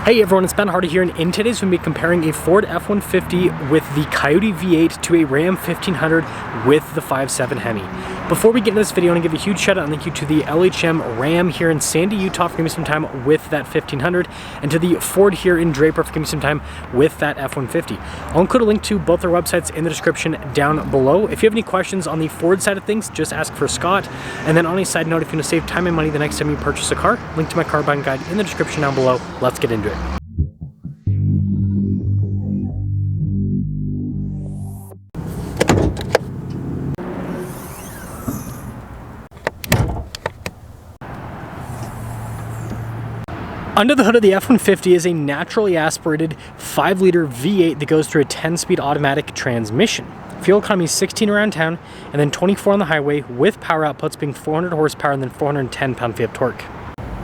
Hey everyone, it's Ben Hardy here, and in today's we'll be comparing a Ford F-150 with the Coyote V8 to a Ram 1500 with the 5.7 Hemi. Before we get into this video, I want to give a huge shout out and thank you to the LHM Ram here in Sandy, Utah for giving me some time with that 1500, and to the Ford here in Draper for giving me some time with that F-150. I'll include a link to both their websites in the description down below. If you have any questions on the Ford side of things, just ask for Scott. And then on a side note, if you want to save time and money the next time you purchase a car, link to my car buying guide in the description down below. Let's get into it. Under the hood of the F-150 is a naturally aspirated 5-liter V8 that goes through a 10-speed automatic transmission. Fuel economy is 16 around town and then 24 on the highway, with power outputs being 400 horsepower and then 410 pound-feet of torque.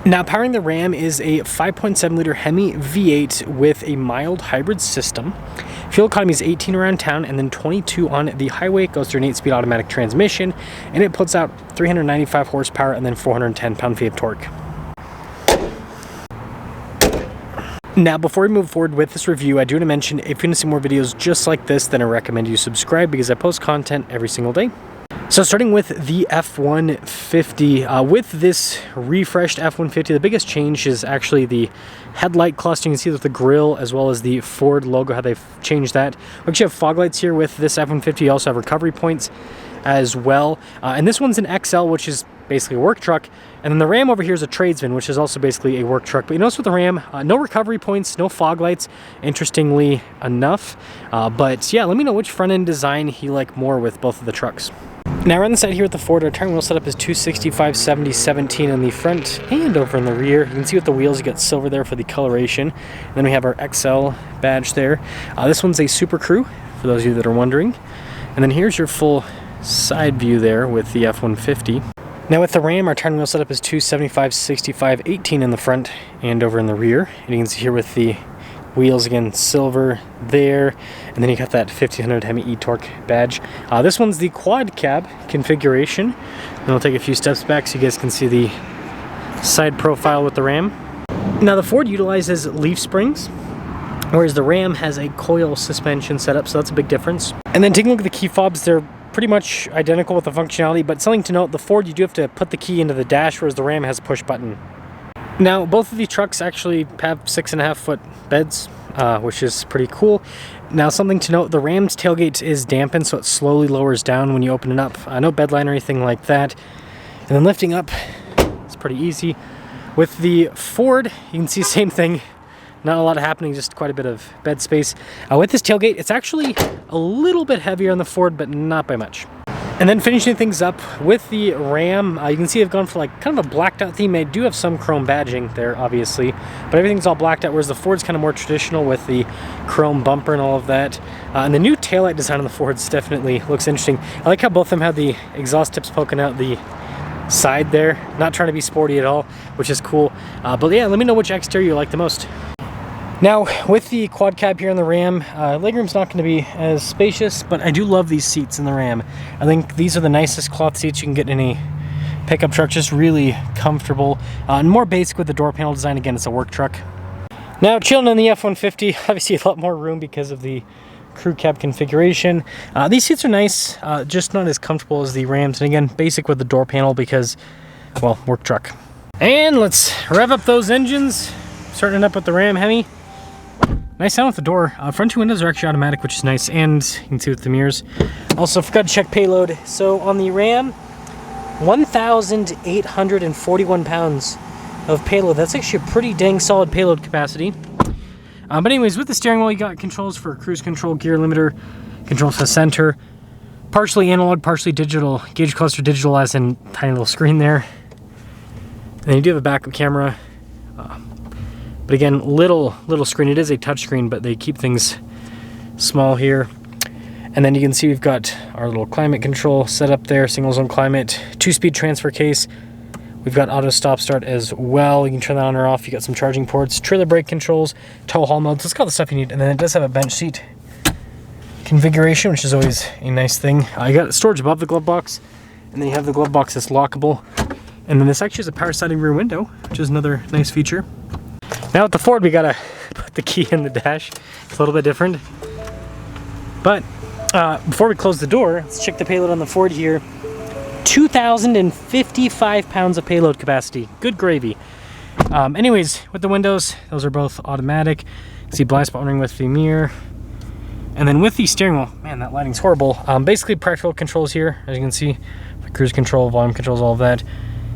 Now, powering the Ram is a 5.7-liter Hemi V8 with a mild hybrid system. Fuel economy is 18 around town and then 22 on the highway. It goes through an 8-speed automatic transmission, and it puts out 395 horsepower and then 410 pound-feet of torque. Now, before we move forward with this review, I do want to mention, if you want to see more videos just like this, then I recommend you subscribe because I post content every single day. So starting with the F-150, with this refreshed F-150, the biggest change is actually the headlight cluster. You can see with the grille as well as the Ford logo, how they've changed that. We actually have fog lights here with this F-150. You also have recovery points as well. And this one's an XL, which is basically a work truck. And then the Ram over here is a tradesman, which is also basically a work truck. But you notice with the Ram, no recovery points, no fog lights, interestingly enough. But yeah, let me know which front end design you like more with both of the trucks. Now around the side here with the Ford, our turn wheel setup is 265/70/17 on the front and over in the rear. You can see with the wheels, you got silver there for the coloration. And then we have our XL badge there. This one's a Super Crew, for those of you that are wondering. And then here's your full side view there with the F-150. Now with the Ram, our turn wheel setup is 275/65/18 in the front and over in the rear. And you can see here with the wheels, again, silver there, and then you got that 1500 Hemi e-torque badge. This one's the quad cab configuration, and I'll take a few steps back so you guys can see the side profile with the Ram. Now the Ford utilizes leaf springs, whereas the Ram has a coil suspension setup, so that's a big difference. And then taking a look at the key fobs, they're pretty much identical with the functionality, but something to note, the Ford, you do have to put the key into the dash, whereas the Ram has a push button. Now, both of these trucks actually have 6.5-foot beds, which is pretty cool. Now, something to note, the Ram's tailgate is dampened, so it slowly lowers down when you open it up. No bed line or anything like that. And then lifting up, it's pretty easy. With the Ford, you can see the same thing. Not a lot happening, just quite a bit of bed space. With this tailgate, it's actually a little bit heavier on the Ford, but not by much. And then finishing things up with the Ram, you can see I've gone for like kind of a blacked out theme. I do have some chrome badging there, obviously, but everything's all blacked out, whereas the Ford's kind of more traditional with the chrome bumper and all of that. And the new taillight design on the Fords definitely looks interesting. I like how both of them have the exhaust tips poking out the side there. Not trying to be sporty at all, which is cool. But yeah, let me know which exterior you like the most. Now, with the quad cab here on the Ram, legroom's not going to be as spacious, but I do love these seats in the Ram. I think these are the nicest cloth seats you can get in any pickup truck, just really comfortable. And more basic with the door panel design. Again, it's a work truck. Now, chilling in the F-150, obviously a lot more room because of the crew cab configuration. These seats are nice, just not as comfortable as the Rams. And again, basic with the door panel because, well, work truck. And let's rev up those engines. Starting up with the Ram Hemi. Nice sound with the door. Front two windows are actually automatic, which is nice, and you can see with the mirrors. Also, forgot to check payload. So on the Ram, 1,841 pounds of payload. That's actually a pretty dang solid payload capacity. But anyways, with the steering wheel, you got controls for cruise control, gear limiter, controls for center, partially analog, partially digital, gauge cluster digital as in tiny little screen there. And you do have a backup camera. But again, little screen. It is a touch screen, but they keep things small here. And then you can see we've got our little climate control set up there, single zone climate, 2-speed transfer case. We've got auto stop start as well. You can turn that on or off. You got some charging ports, trailer brake controls, tow haul mode. So it's got all the stuff you need. And then it does have a bench seat configuration, which is always a nice thing. You got storage above the glove box, and then you have the glove box that's lockable. And then this actually has a power sliding rear window, which is another nice feature. Now with the Ford, we gotta put the key in the dash. It's a little bit different. But before we close the door, let's check the payload on the Ford here. 2,055 pounds of payload capacity. Good gravy. Anyways, with the windows, those are both automatic. You can see blind spot monitoring with the mirror. And then with the steering wheel, man, that lighting's horrible. Basically practical controls here, as you can see. Cruise control, volume controls, all of that.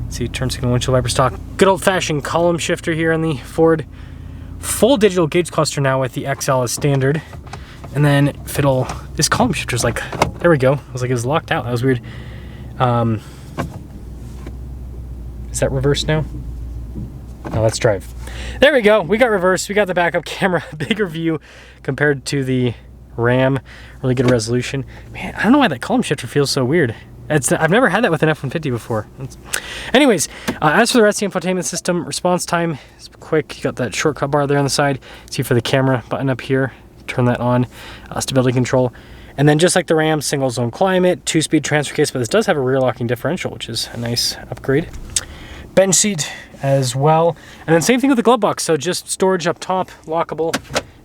See, turn signal, windshield wiper stock. Good old-fashioned column shifter here on the Ford. Full digital gauge cluster now with the XL as standard. And then fiddle, this column shifter's like, there we go. I was like, it was locked out. That was weird. Is that reverse now? No, let's drive. There we go. We got reverse. We got the backup camera, bigger view compared to the Ram. Really good resolution. Man, I don't know why that column shifter feels so weird. I've never had that with an F-150 before. Anyways, as for the rest of the infotainment system, response time is quick. You got that shortcut bar there on the side. See for the camera button up here, turn that on. Stability control. And then just like the Ram, single zone climate, 2-speed transfer case, but this does have a rear locking differential, which is a nice upgrade. Bench seat as well. And then same thing with the glove box. So just storage up top, lockable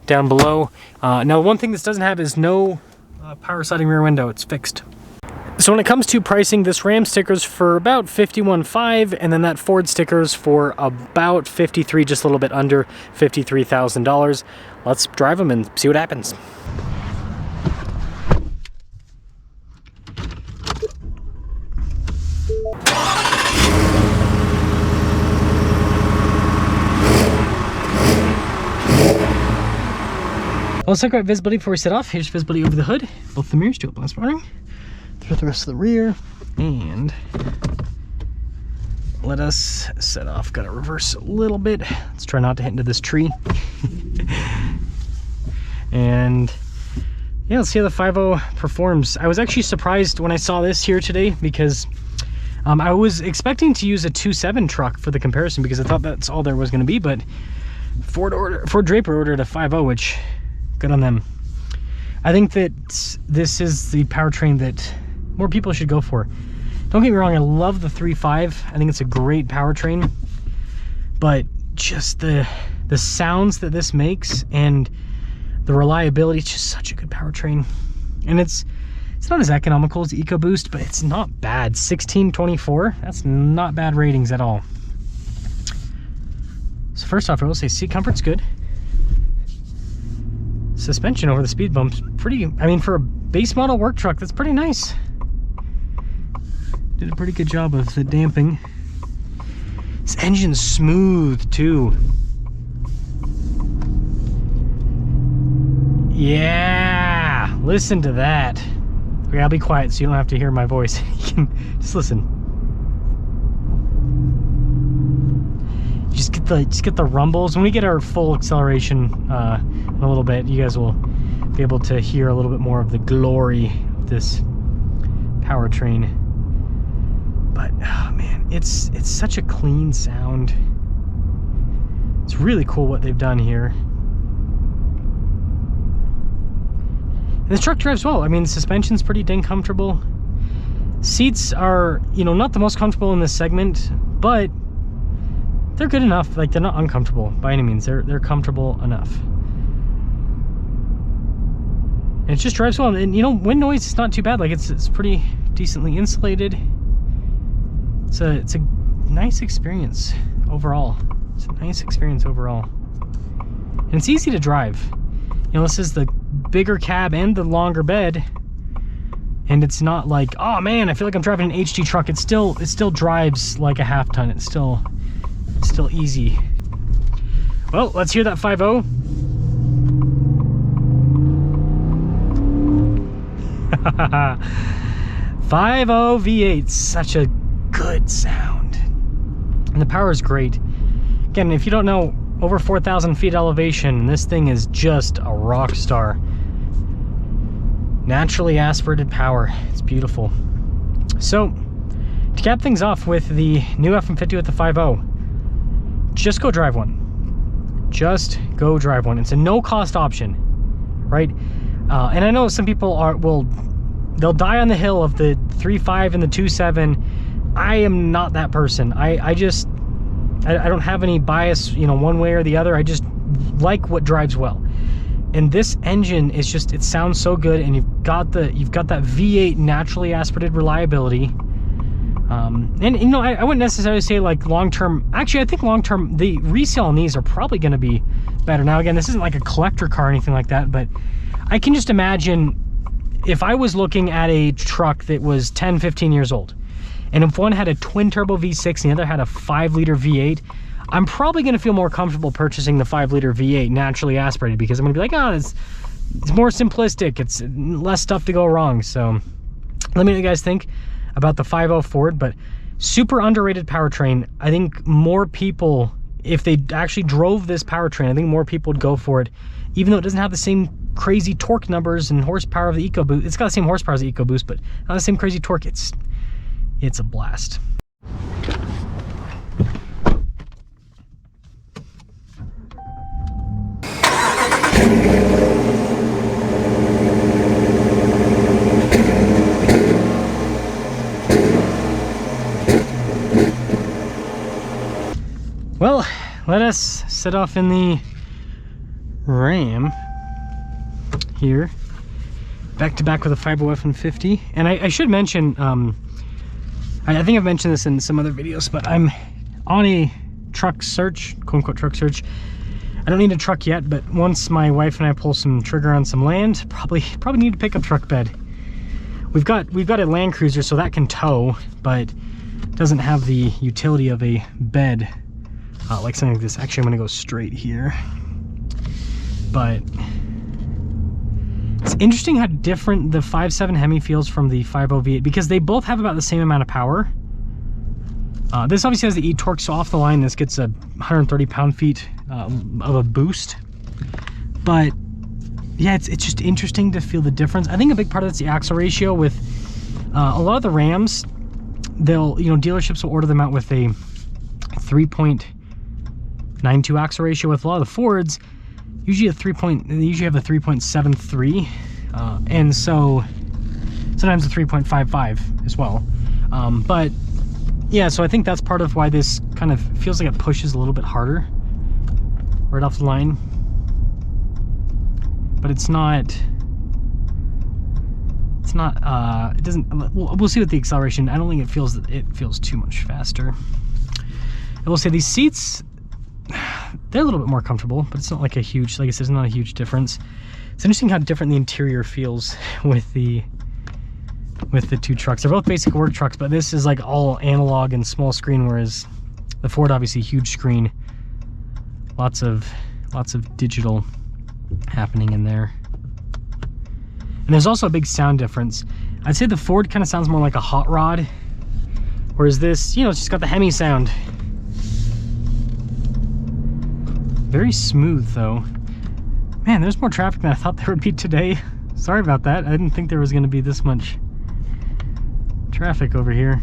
down below. Now one thing this doesn't have is no power sliding rear window. It's fixed. So when it comes to pricing, this Ram sticker's for about $51,500, and then that Ford sticker's for about $53,000, just a little bit under $53,000. Let's drive them and see what happens. Let's talk about visibility before we set off. Here's visibility over the hood. Both the mirrors do a blind spot monitoring. Through the rest of the rear. And let us set off. Got to reverse a little bit. Let's try not to hit into this tree. And yeah, let's see how the 5.0 performs. I was actually surprised when I saw this here today because I was expecting to use a 2.7 truck for the comparison because I thought that's all there was going to be, but Ford Draper ordered a 5.0, which good on them. I think that this is the powertrain that more people should go for. Don't get me wrong, I love the 3.5. I think it's a great powertrain, but just the sounds that this makes and the reliability, it's just such a good powertrain. And it's not as economical as the EcoBoost, but it's not bad. 1624, that's not bad ratings at all. So first off, I will say seat comfort's good. Suspension over the speed bumps, pretty, I mean, for a base model work truck, that's pretty nice. Did a pretty good job of the damping. This engine's smooth too. Yeah, listen to that. Okay, I'll be quiet so you don't have to hear my voice. You can just listen. Just get the rumbles. When we get our full acceleration in a little bit, you guys will be able to hear a little bit more of the glory of this powertrain. But oh man, it's such a clean sound. It's really cool what they've done here. And this truck drives well. I mean, the suspension's pretty dang comfortable. Seats are, you know, not the most comfortable in this segment, but they're good enough. Like, they're not uncomfortable by any means. They're comfortable enough. And it just drives well. And you know, wind noise is not too bad. Like, it's pretty decently insulated. It's a nice experience overall. It's a nice experience overall. And it's easy to drive. You know, this is the bigger cab and the longer bed. And it's not like, oh man, I feel like I'm driving an HD truck. It still drives like a half ton. It's still easy. Well, let's hear that 5.0. 5.0 V8, such a good sound. And the power is great. Again, if you don't know, over 4,000 feet elevation, this thing is just a rock star. Naturally aspirated power. It's beautiful. So, to cap things off with the new F-150 with the 5.0, just go drive one. Just go drive one. It's a no-cost option, right? And I know some people they'll die on the hill of the 3.5 and the 2.7. I am not that person. I just I don't have any bias, you know, one way or the other. I just like what drives well. And this engine is just, it sounds so good, and you've got that V8 naturally aspirated reliability. And you know, I wouldn't necessarily say like long-term, actually I think long-term, the resale on these are probably going to be better. Now again, this isn't like a collector car or anything like that, but I can just imagine if I was looking at a truck that was 10, 15 years old, and if one had a twin turbo V6 and the other had a 5-liter V8, I'm probably going to feel more comfortable purchasing the 5-liter V8 naturally aspirated, because I'm going to be like, oh, it's more simplistic, it's less stuff to go wrong. So let me know what you guys think about the 5.0 Ford, but super underrated powertrain. I think more people, if they actually drove this powertrain, I think more people would go for it, even though it doesn't have the same crazy torque numbers and horsepower of the EcoBoost. It's got the same horsepower as the EcoBoost, but not the same crazy torque. It's a blast. Well, let us set off in the Ram here, back to back with a 5.0 F-150. And I should mention, I think I've mentioned this in some other videos, but I'm on a truck search, quote unquote truck search. I don't need a truck yet, but once my wife and I pull some trigger on some land, probably need a pickup truck bed. We've got a Land Cruiser, so that can tow, but doesn't have the utility of a bed. Like something like this. Actually, I'm gonna go straight here. But it's interesting how different the 5.7 Hemi feels from the 5.0 V8, because they both have about the same amount of power. This obviously has the e-torque, so off the line this gets a 130 pound-feet of a boost. But yeah, it's just interesting to feel the difference. I think a big part of that's the axle ratio. With a lot of the Rams, they'll, you know, dealerships will order them out with a 3.92 axle ratio. With a lot of the Fords, usually they usually have a 3.73, and so sometimes a 3.55 as well. But yeah, so I think that's part of why this kind of feels like it pushes a little bit harder right off the line. But it doesn't, we'll see with the acceleration. I don't think it feels too much faster. I will say these seats, they're a little bit more comfortable, but it's not like a huge, like I said, it's not a huge difference. It's interesting how different the interior feels with the two trucks. They're both basic work trucks, but this is like all analog and small screen, whereas the Ford, obviously huge screen, lots of digital happening in there. And there's also a big sound difference. I'd say the Ford kind of sounds more like a hot rod, whereas this, you know, it's just got the Hemi sound. Very smooth though. Man, there's more traffic than I thought there would be today. Sorry about that. I didn't think there was going to be this much traffic over here.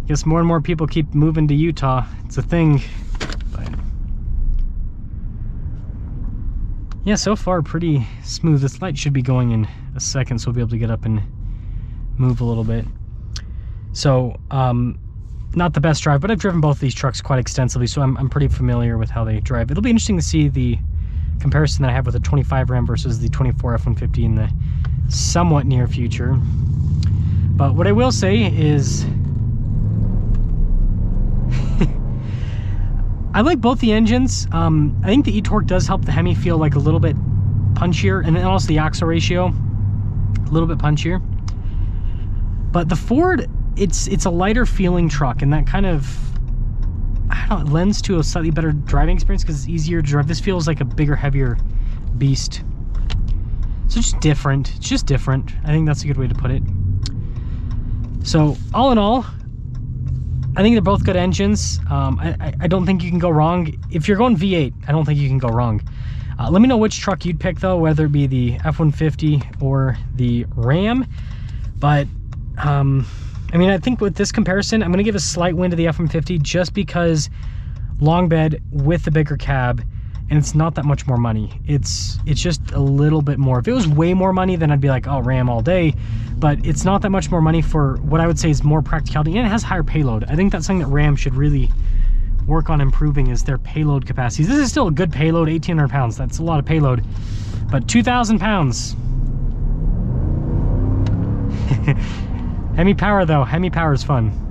Guess more and more people keep moving to Utah. It's a thing. But yeah, so far pretty smooth. This light should be going in a second, so we'll be able to get up and move a little bit. So not the best drive, but I've driven both these trucks quite extensively, so I'm pretty familiar with how they drive. It'll be interesting to see the comparison that I have with the 25 Ram versus the 24 F-150 in the somewhat near future. But what I will say is I like both the engines. I think the e-torque does help the Hemi feel like a little bit punchier, and then also the axle ratio a little bit punchier. But the Ford, it's a lighter feeling truck, and that kind of, I don't know, it lends to a slightly better driving experience because it's easier to drive. This feels like a bigger, heavier beast. So it's just different. It's just different. I think that's a good way to put it. So all in all, I think they're both good engines. I don't think you can go wrong. If you're going V8, I don't think you can go wrong. Let me know which truck you'd pick though, whether it be the F-150 or the Ram. But I mean, I think with this comparison, I'm going to give a slight win to the F-150 just because long bed with the bigger cab, and it's not that much more money. It's just a little bit more. If it was way more money, then I'd be like, oh, Ram all day. But it's not that much more money for what I would say is more practicality, and it has higher payload. I think that's something that Ram should really work on improving is their payload capacity. This is still a good payload, 1,800 pounds. That's a lot of payload. But 2,000 pounds. Hemi power though, Hemi power is fun.